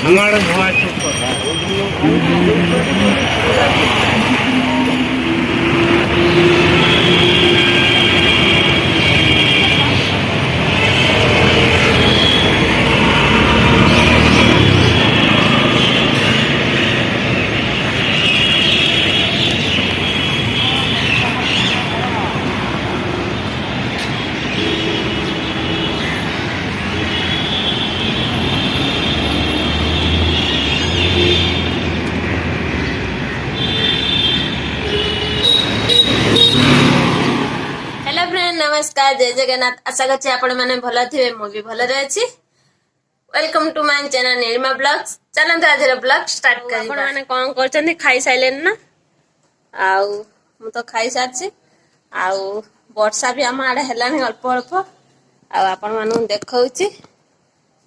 हमारा भवा चुप नमस्कार जय जगन्नाथ आशा करछि आपण माने भलो थिबे मु भी भलो रहछि। Welcome to my channel Nilima blogs. चलंत आज ब्लॉग स्टार्ट करी। आपण माने कोन करछन्ती खाई साइलेन ना आउ मु तो खाई सारछि आउ वर्षा भी हम आडे हेलानी अल्प अल्प आ आपण मानु देखौछि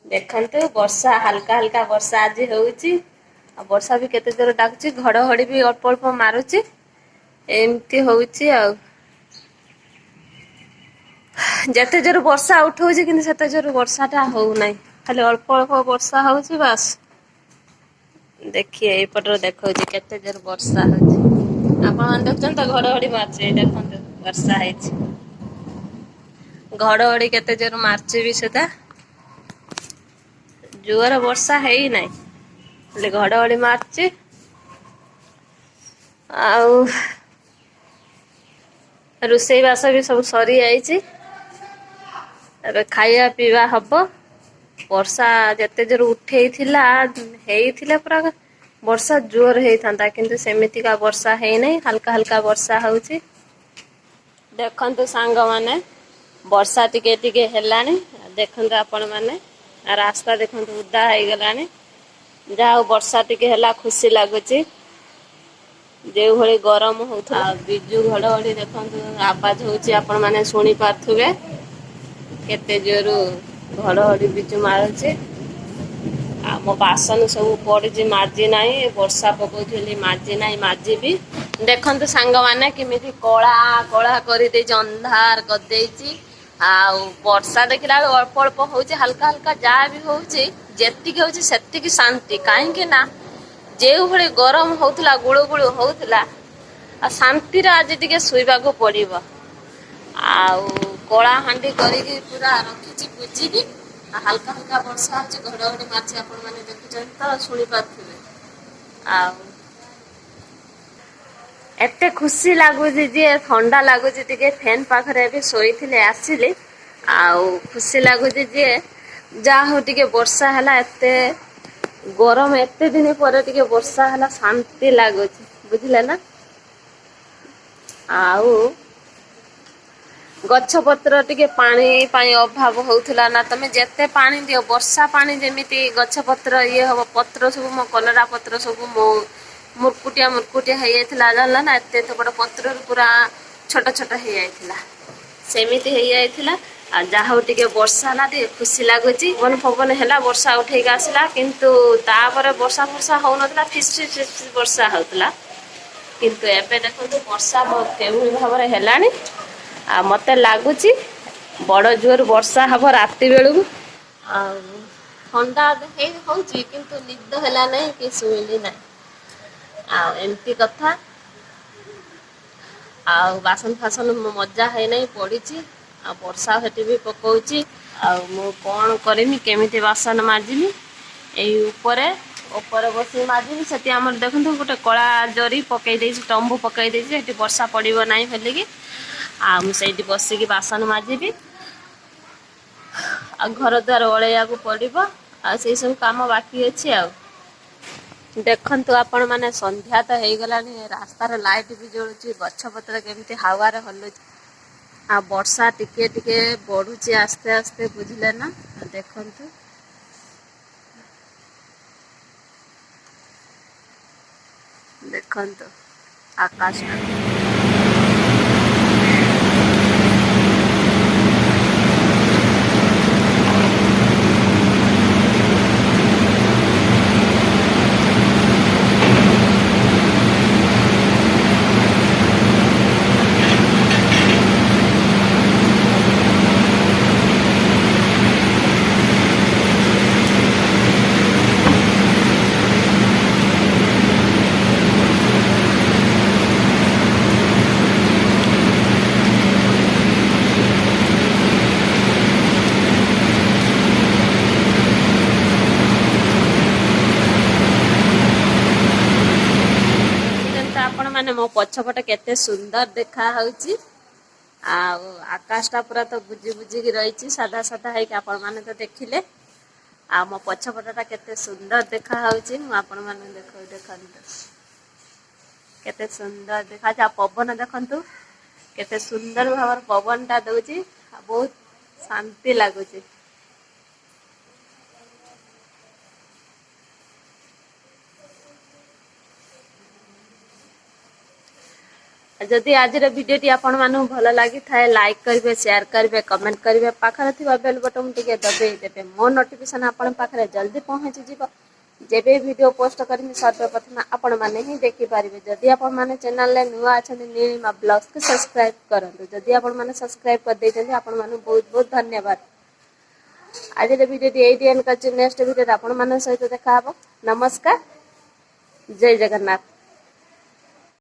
देखंतु वर्षा हल्का हल्का वर्षा आज होउछि आ वर्षा भी केते जोर डाकुछि घड़घड़ी भी अल्प अल्प मारुछि एमती होउछि आ जते जोर वर्षा उठौछि किंतु सेते जोर वर्षाटा हो नाही खाली अल्प अल्प वर्षा होउछि बस। देखिए एपटर देखौछि केते जोर वर्षा होउछि आपण मान देखछन त घड़घड़ी मारछि देखंतु वर्षा हैछि घड़घड़ी केते जोर मारछि भी सेता जोर वर्षा हेई नाही खाली घड़घड़ी मारछि आउ रुसई बास भी सब सरी आइछि अबे खाइया पीवा हबो। वर्षा जते जोर उठेइथिला हेइथिला पूरा वर्षा जोर हेइथांता किंतु सेमिति का वर्षा हेइ नै हल्का हल्का वर्षा होउछि। देखंतु सांग माने वर्षा टिके टिके हेलानी देखंतु आपण माने रास्ता देखंतु उदा हेइ गलानी जाओ वर्षा टिके हेला खुशी लागुछि जे भली गरम होउथला बिजु घड़घड़ी देखंतु आवाज होउछि आपण माने सुनी पाथुबे केते जोर घड़घड़ी बिजु मारुछि आ मो बासन सब पड़िछि माजी नाही वर्षा पकोथली माजी नाही माजी भी देखंतु सांग माने किमिति कोळा कोळा करि दे अंधार कर देछि आ वर्षा देखिला अल्प अल्प होउछि हल्का हल्का जा भी होउछि जेति के होउछि सेति की शांति काहे के ना जे भली गरम होउथला गुळु गुळु होउथला आ शांति रे आज टिके सुइबा को पड़िबो आउ कोला हांडी करी पूरा रखिछि बुझिबी हल्का हल्का वर्षा होछि घड़घड़ी मारछि आपण माने देखुछन त सुनि पाथिबे आ एते खुशी लागुछि जे ठंडा लागुछि टिके फैन पाखरे भी सोइथिले आसिले आउ खुशी लागुछि जे जा हो टिके वर्षा हला एते गरम एते दिन पर टिके वर्षा हला शांति लागुछि बुझिले ना आउ गच्छ पत्र टिके पानी पाई अभाव होउथला ना तमे जेते पानी दियो वर्षा पानी जेमिति गच्छ पत्र ये हो पत्र सब मो कलरा पत्र सब मो मुरकुटिया हे जाइथिला जानला ना एते तो बड़ पत्र पूरा छोटा छोटा हे जाइथिला सेमिति हे जाइथिला आ जाहो टिके वर्षा ना दे खुशी लागुची वन पवन हेला वर्षा उठे के आसिला किंतु तापर वर्षा वर्षा हो नथला फिस वर्षा होतला किंतु एबे देखो वर्षा केउ भाबरे हेलानी आ मते लागुची बड़ जोर वर्षा हबो राति बेलू आ ठंडा हे होउची किंतु निद हेला नै कि सुइली नै आ एमती कथा आ बासन फासन मजा है नै पड़ीची आ वर्षा हेटी भी पकोची आ मु कोन करिमी केमिति बासन माजिमी ଏଇ ଉପରେ ବସି ମାଜିବି ସେଠି ଆମର ଦେଖନ୍ତୁ ଗୋଟେ କଳା ଜରି ପକେଇ ଦେଇଛି ତମ୍ବୁ ପକେଇ ଦେଇଛି ସେଠି ବର୍ଷା ପଡ଼ିବ ନାହିଁ ବୋଲିକି ଆଉ ମୁଁ ସେଇଠି ବସିକି ବାସନ ମାଜିବି ଆଉ ଘର ଦ୍ୱାର ଓଳେଇବାକୁ ପଡ଼ିବ ଆଉ ସେଇ ସବୁ କାମ ବାକି ଅଛି ଆଉ ଦେଖନ୍ତୁ ଆପଣ ମାନେ ସନ୍ଧ୍ୟା ତ ହେଇଗଲାଣି ରାସ୍ତାର ଲାଇଟ୍ ବି ଜଳୁଛି ଗଛ ପତ୍ର କେମିତି ହାୱାରେ ହଲୁଛି ଆଉ ବର୍ଷା ଟିକେ ଟିକେ ବଢୁଛି ଆସ୍ତେ ଆସ୍ତେ ବୁଝିଲେ ନା ଦେଖନ୍ତୁ ଦେଖନ୍ତୁ ଆକାଶଟା ଆପଣ ମାନେ ମୋ ପଛପଟେ କେତେ ସୁନ୍ଦର ଦେଖା ହଉଛି ଆଉ ଆକାଶଟା ପୁରା ତ ବୁଜି ବୁଜିକି ରହିଛି ସାଧା ସାଧା ହେଇକି ଆପଣ ମାନେ ତ ଦେଖିଲେ ଆଉ ମୋ ପଛପଟଟା କେତେ ସୁନ୍ଦର ଦେଖା ହଉଛି ମୁଁ ଆପଣ ମାନଙ୍କୁ ଦେଖନ୍ତୁ କେତେ ସୁନ୍ଦର ଦେଖାଯାଉଛି ଆଉ ପବନ ଦେଖନ୍ତୁ କେତେ ସୁନ୍ଦର ଭାବରେ ପବନଟା ଦଉଛି ଆଉ ବହୁତ ଶାନ୍ତି ଲାଗୁଛି ଯଦି ଆଜିର ଭିଡ଼ିଓଟି ଆପଣମାନଙ୍କୁ ଭଲ ଲାଗିଥାଏ ଲାଇକ୍ କରିବେ ସେୟାର କରିବେ କମେଣ୍ଟ କରିବେ ପାଖରେ ଥିବା ବେଲ୍ ବଟନ୍ ଟିକେ ଦବେଇ ଦେବେ ମୋ ନୋଟିଫିକେସନ୍ ଆପଣଙ୍କ ପାଖରେ ଜଲ୍ଦି ପହଞ୍ଚିଯିବ ଯେବେ ଭିଡ଼ିଓ ପୋଷ୍ଟ କରିବି ସର୍ବପ୍ରଥମେ ଆପଣମାନେ ହିଁ ଦେଖିପାରିବେ ଯଦି ଆପଣମାନେ ଚ୍ୟାନେଲରେ ନୂଆ ଅଛନ୍ତି ନୀଳିମା ବ୍ଲଗ୍ସକୁ ସବସ୍କ୍ରାଇବ୍ କରନ୍ତୁ ଯଦି ଆପଣମାନେ ସବସ୍କ୍ରାଇବ୍ କରିଦେଇଛନ୍ତି ଆପଣମାନଙ୍କୁ ବହୁତ ବହୁତ ଧନ୍ୟବାଦ ଆଜିର ଭିଡ଼ିଓଟି ଏଇଠି ଏଣ୍ଡ କରିଛି ନେକ୍ସଟ ଭିଡ଼ିଓରେ ଆପଣମାନଙ୍କ ସହିତ ଦେଖାହବ ନମସ୍କାର ଜୟ ଜଗନ୍ନାଥ